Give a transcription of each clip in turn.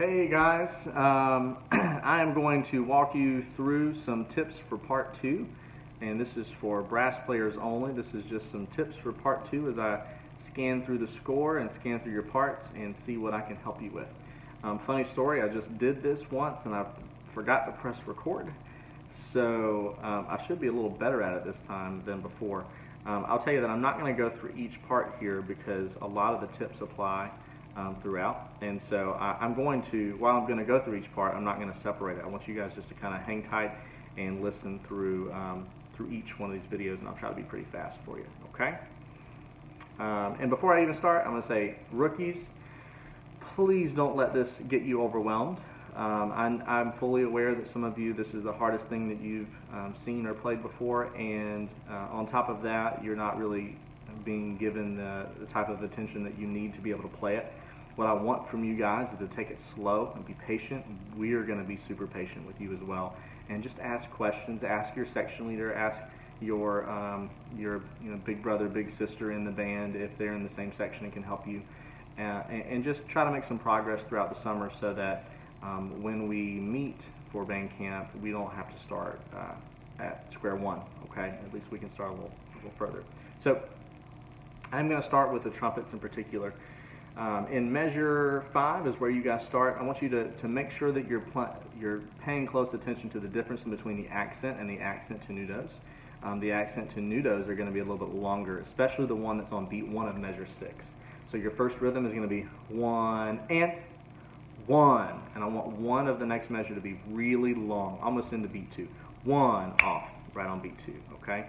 Hey guys, I am going to walk you through some tips for part 2, and this is for brass players only. This is just some tips for part 2 as I scan through the score and scan through your parts and see what I can help you with. Funny story, I just did this once and I forgot to press record, so I should be a little better at it this time than before. I'll tell you that I'm not going to go through each part here because a lot of the tips apply throughout, and so while I'm going to go through each part, I'm not going to separate it. I want you guys just to kind of hang tight and listen through each one of these videos, and I'll try to be pretty fast for you, okay? And before I even start, I'm going to say, rookies, please don't let this get you overwhelmed. I'm fully aware that some of you, this is the hardest thing that you've seen or played before, and on top of that, you're not really being given the type of attention that you need to be able to play it. What I want from you guys is to take it slow and be patient. We are going to be super patient with you as well, and just ask questions. Ask your section leader. Ask your big brother, big sister in the band if they're in the same section and can help you, and just try to make some progress throughout the summer so that when we meet for band camp, we don't have to start at square one. Okay, at least we can start a little further. So I'm going to start with the trumpets in particular. In measure 5 is where you guys start. I want you to make sure that you're paying close attention to the difference between the accent and the accent tenutos. The accent tenutos are going to be a little bit longer, especially the one that's on beat 1 of measure 6. So your first rhythm is going to be 1 and 1, and I want one of the next measure to be really long, almost into beat 2. 1 off, right on beat 2, okay?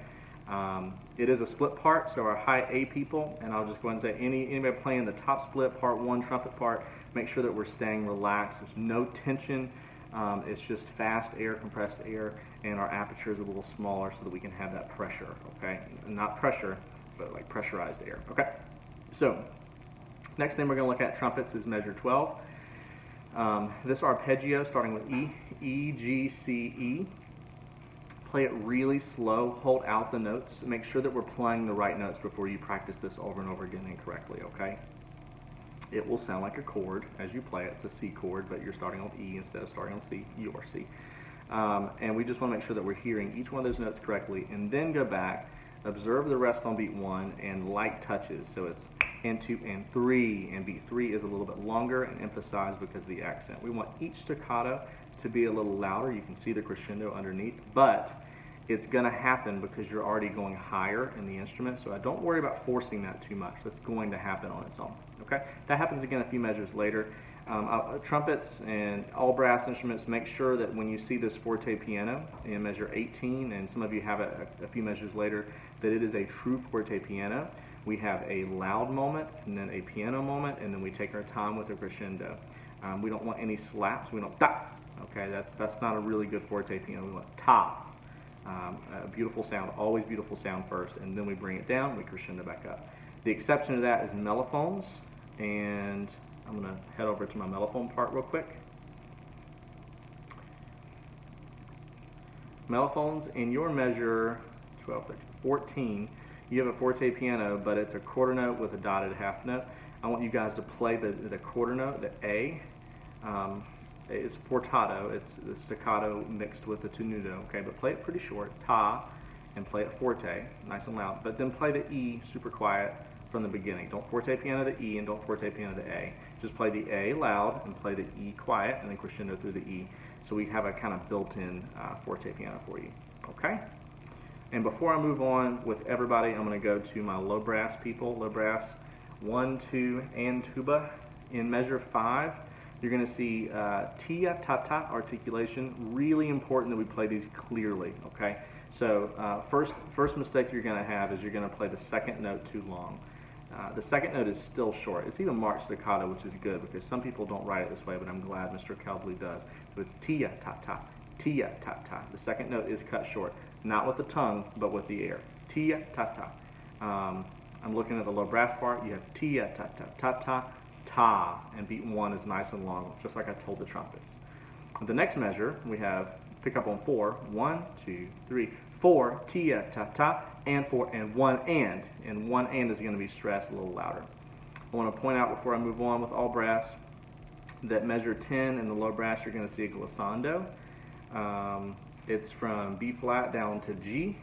It is a split part, so our high A people, and I'll just go ahead and say anybody playing the top split, part 1 trumpet part, make sure that we're staying relaxed. There's no tension. It's just fast air, compressed air, and our aperture is a little smaller so that we can have that pressure, okay? Not pressure, but like pressurized air, okay? So, next thing we're going to look at trumpets is measure 12. This arpeggio starting with E, E, G, C, E. Play it really slow, hold out the notes, make sure that we're playing the right notes before you practice this over and over again incorrectly, okay? It will sound like a chord as you play it. It's a C chord, but you're starting on E instead of starting on C, U or C. And we just want to make sure that we're hearing each one of those notes correctly, and then go back, observe the rest on beat 1, and light touches. So it's and 2 and 3, and beat 3 is a little bit longer and emphasized because of the accent. We want each staccato to be a little louder. You can see the crescendo underneath, but it's going to happen because you're already going higher in the instrument, so I don't worry about forcing that too much. That's going to happen on its own, okay? That happens again a few measures later. Trumpets and all brass instruments, make sure that when you see this forte piano in measure 18, and some of you have it a few measures later, that it is a true forte piano. We have a loud moment, and then a piano moment, and then we take our time with the crescendo. We don't want any slaps. We don't ta. Okay, that's not a really good forte piano. We want ta. A beautiful sound, always beautiful sound first, and then we bring it down, we crescendo back up. The exception to that is mellophones, and I'm going to head over to my mellophone part real quick. Mellophones, in your measure 12, 13, 14, you have a forte piano, but it's a quarter note with a dotted half note. I want you guys to play the quarter note, the A. It's portato, it's the staccato mixed with the tenuto, okay? But play it pretty short, ta, and play it forte, nice and loud. But then play the E super quiet from the beginning. Don't forte piano the E and don't forte piano the A. Just play the A loud and play the E quiet and then crescendo through the E. So we have a kind of built-in forte piano for you, okay? And before I move on with everybody, I'm going to go to my low brass people. Low brass 1, 2, and tuba. In measure 5, you're going to see tia, ta, ta articulation. Really important that we play these clearly, okay? So first mistake you're going to have is you're going to play the second note too long. The second note is still short. It's even marked staccato, which is good because some people don't write it this way, but I'm glad Mr. Kelbley does. So it's tia, ta, ta, tia, ta, ta. The second note is cut short. Not with the tongue, but with the air. Tia, ta, ta. I'm looking at the low brass part. You have tia, ta, ta, ta, ta, ta, and beat 1 is nice and long, just like I told the trumpets. The next measure, we have pick up on 4. 1, 2, 3, 4, tia, ta, ta, and 4, and 1, and 1 and is going to be stressed a little louder. I want to point out before I move on with all brass, that measure 10 in the low brass, you're going to see a glissando. It's from B flat down to G.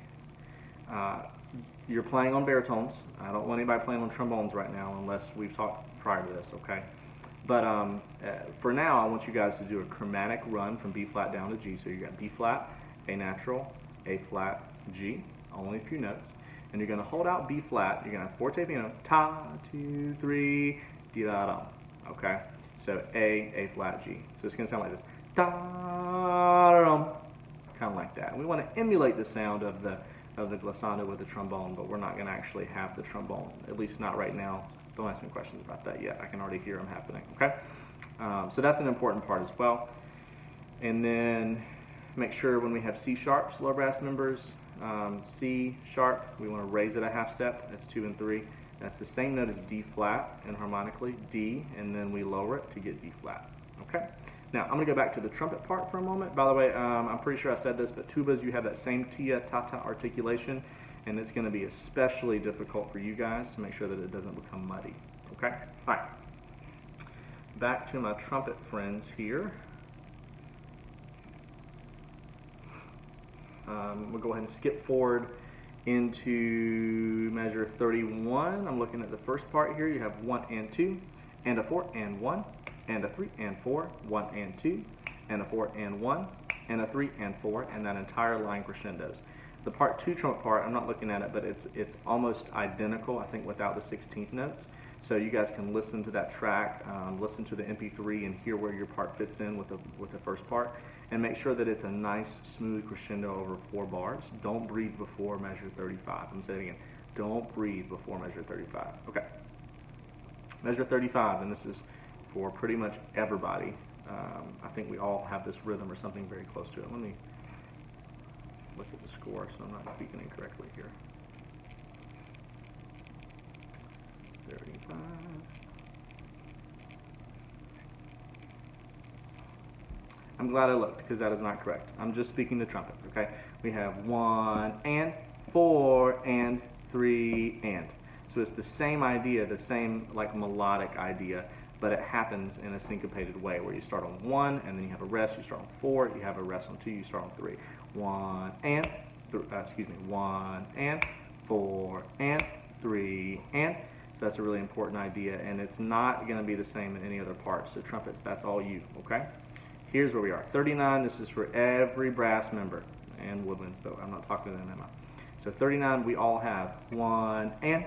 You're playing on baritones. I don't want anybody playing on trombones right now unless we've talked prior to this, okay? But for now, I want you guys to do a chromatic run from B flat down to G. So you got B flat, A natural, A flat, G, only a few notes. And you're going to hold out B flat. You're going to have 4 tapping notes, ta, 2, 3, di da da. Okay? So A flat, G. So it's going to sound like this, da da dum, kind of like that. And we want to emulate the sound of the glissando with the trombone, but we're not going to actually have the trombone, at least not right now. Don't ask me questions about that yet. I can already hear them happening. Okay? So that's an important part as well. And then make sure when we have C sharps, low brass members, C sharp, we want to raise it a half step. That's 2 and 3. That's the same note as D flat, and harmonically D, and then we lower it to get D flat. Okay? Now I'm going to go back to the trumpet part for a moment. By the way, I'm pretty sure I said this, but tubas, you have that same tia ta ta articulation, and it's going to be especially difficult for you guys to make sure that it doesn't become muddy. Okay? All right. Back to my trumpet friends here. We'll go ahead and skip forward into measure 31. I'm looking at the first part here. You have 1 and 2, and a 4 and 1, and a 3 and 4, 1 and 2, and a 4 and 1, and a 3 and 4, and that entire line crescendos. The part 2 trumpet part, I'm not looking at it, but it's almost identical, I think, without the 16th notes. So you guys can listen to that track, listen to the MP3, and hear where your part fits in with the first part, and make sure that it's a nice, smooth crescendo over 4 bars. Don't breathe before measure 35. I'm saying it again. Don't breathe before measure 35. Okay. Measure 35, and this is for pretty much everybody. I think we all have this rhythm or something very close to it. Let me look at the score so I'm not speaking incorrectly here. 35. I'm glad I looked, because that is not correct. I'm just speaking the trumpets, okay? We have 1 and 4 and 3 and. So it's the same idea, the same like melodic idea, but it happens in a syncopated way where you start on 1 and then you have a rest, you start on 4, you have a rest on 2, you start on 3. 1 and 1 and 4 and 3 and. So that's a really important idea, and it's not going to be the same in any other parts. So trumpets, that's all you, okay? Here's where we are. 39, this is for every brass member, and woodwinds, though I'm not talking to them, am I? So 39, we all have 1 and.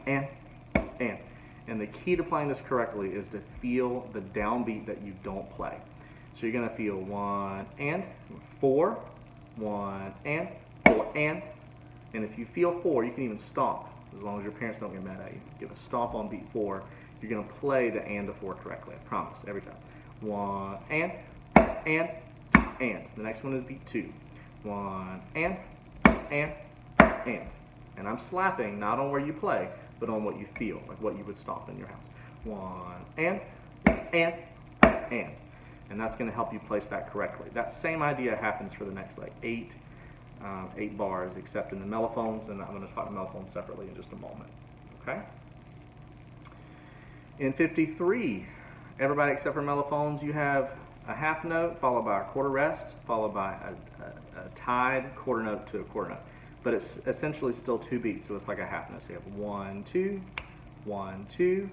And the key to playing this correctly is to feel the downbeat that you don't play. So you're going to feel 1 and 4, 1 and 4 and if you feel 4, you can even stomp, as long as your parents don't get mad at you. Give a stomp on beat 4, you're going to play the and to 4 correctly, I promise, every time. 1 and. The next one is beat 2. 1 and. And I'm slapping not on where you play, but on what you feel, like what you would stomp in your house. 1 and. And that's going to help you place that correctly. That same idea happens for the next like 8 bars, except in the mellophones, and I'm going to talk mellophones separately in just a moment. Okay? In 53, everybody except for mellophones, you have a half note followed by a quarter rest, followed by a tied quarter note to a quarter note. But it's essentially still 2 beats, so it's like a half note. So you have 1, 2, 1, 2,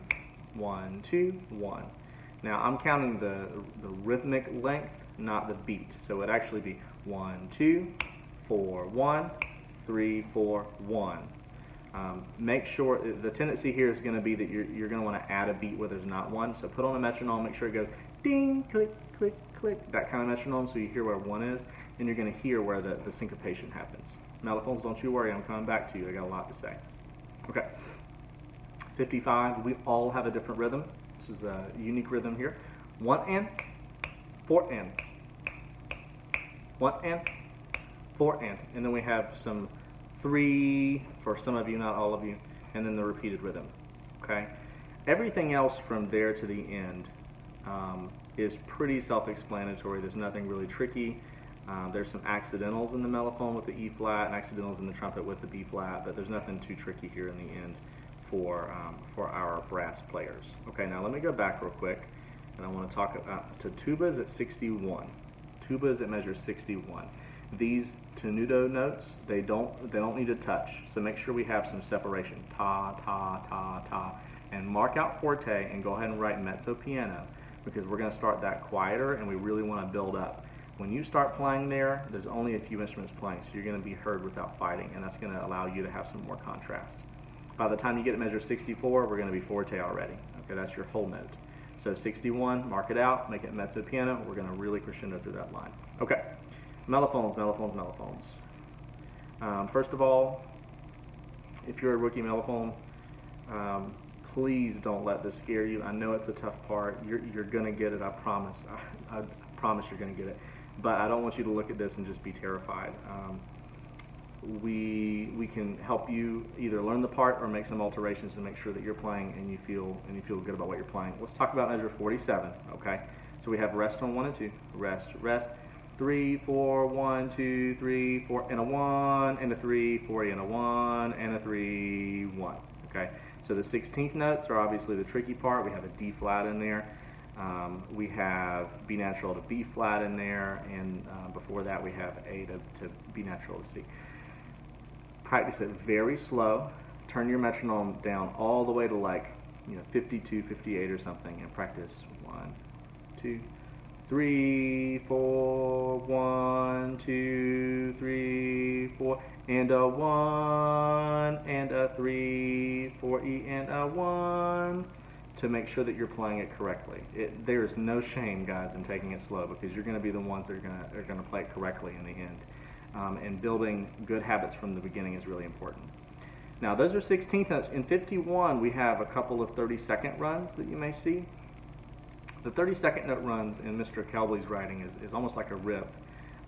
1, 2, 1. Now I'm counting the rhythmic length, not the beat. So it'd actually be 1, 2, 4, 1, 3, 4, 1. Make sure, the tendency here is going to be that you're going to want to add a beat where there's not one. So put on a metronome, make sure it goes ding, click, click, click, that kind of metronome, so you hear where 1 is, and you're going to hear where the syncopation happens. Mellophones, don't you worry, I'm coming back to you. I got a lot to say. Okay. 55, we all have a different rhythm. This is a unique rhythm here. 1 and, 4 and. 1 and, 4 and then we have some 3 for some of you, not all of you, and then the repeated rhythm. Okay. Everything else from there to the end is pretty self-explanatory. There's nothing really tricky. There's some accidentals in the mellophone with the E flat and accidentals in the trumpet with the B flat, but there's nothing too tricky here in the end for our brass players. Okay, now let me go back real quick and I want to talk about to tubas at 61. Tubas that measure 61. These tenuto notes, they don't need to touch, so make sure we have some separation. Ta, ta, ta, ta, and mark out forte and go ahead and write mezzo piano, because we're going to start that quieter and we really want to build up. When you start playing there, there's only a few instruments playing, so you're going to be heard without fighting, and that's going to allow you to have some more contrast. By the time you get to measure 64, we're going to be forte already. Okay, that's your whole note. So 61, mark it out, make it mezzo piano. We're going to really crescendo through that line. Okay, mellophones, mellophones, mellophones. First of all, if you're a rookie mellophone, please don't let this scare you. I know it's a tough part. You're going to get it, I promise. I promise you're going to get it. But I don't want you to look at this and just be terrified. We can help you either learn the part or make some alterations to make sure that you're playing and you feel good about what you're playing. Let's talk about measure 47. Okay, so we have rest on 1 and 2. Rest, rest. 3, 4, 1, 2, 3, 4, and a 1, and a 3, 4, and a 1, and a 3, 1. Okay, so the 16th notes are obviously the tricky part. We have a D flat in there. We have B natural to B flat in there, and before that we have A to B natural to C. Practice it very slow. Turn your metronome down all the way to 52, 58 or something, and practice 1, 2, 3, 4, 1, 2, 3, 4, and a 1, and a 3, 4 E, and a 1, to make sure that you're playing it correctly. There is no shame, guys, in taking it slow, because you're going to be the ones that are going to play it correctly in the end. And building good habits from the beginning is really important. Now, those are 16th notes. In 51, we have a couple of 30-second runs that you may see. The 30-second note runs in Mr. Kelbley's writing is almost like a rip,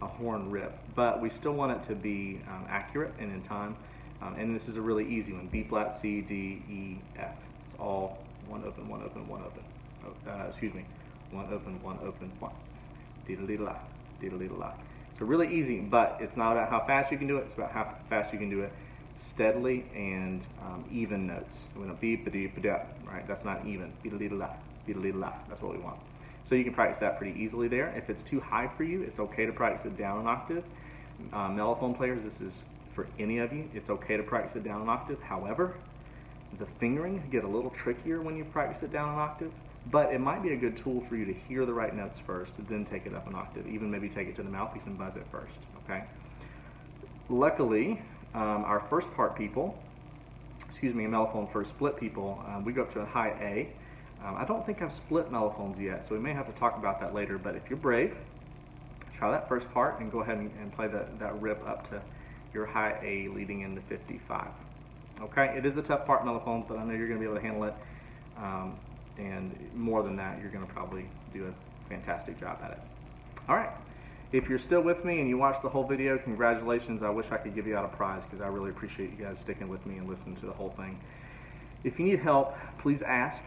a horn rip, but we still want it to be accurate and in time. And this is a really easy one: B flat, C, D, E, F. It's all one open, one open, one open. One open, one open, one. Diddle-diddle-la, diddle-diddle-la. So really easy, but it's not about how fast you can do it. It's about how fast you can do it steadily and even notes. So we don't beep, ba-dee, ba-da, right? That's not even. Diddle-diddle-la, diddle-diddle-la. That's what we want. So you can practice that pretty easily there. If it's too high for you, it's okay to practice it down an octave. Mellophone players, this is for any of you. It's okay to practice it down an octave. However, the fingering get a little trickier when you practice it down an octave. But it might be a good tool for you to hear the right notes first, and then take it up an octave. Even maybe take it to the mouthpiece and buzz it first. Okay. Luckily, our first part people, mellophone first split people, we go up to a high A. I don't think I've split mellophones yet, so we may have to talk about that later. But if you're brave, try that first part and go ahead and play that rip up to your high A, leading into 55. Okay. It is a tough part, mellophones, but I know you're going to be able to handle it. And more than that, you're going to probably do a fantastic job at it. All right. If you're still with me and you watched the whole video, congratulations. I wish I could give you out a prize, because I really appreciate you guys sticking with me and listening to the whole thing. If you need help, please ask.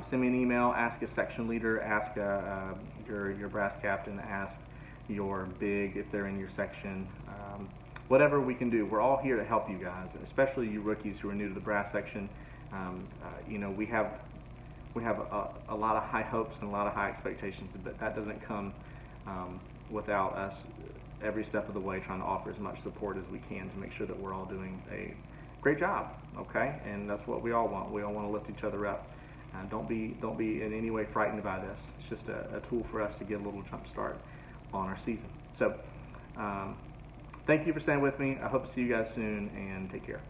Send me an email, ask a section leader, ask your brass captain, ask your big if they're in your section. Whatever we can do, we're all here to help you guys, especially you rookies who are new to the brass section. We have a lot of high hopes and a lot of high expectations, but that doesn't come without us every step of the way trying to offer as much support as we can to make sure that we're all doing a great job, okay? And that's what we all want. We all want to lift each other up. Don't be in any way frightened by this. It's just a tool for us to get a little jump start on our season. So thank you for staying with me. I hope to see you guys soon, and take care.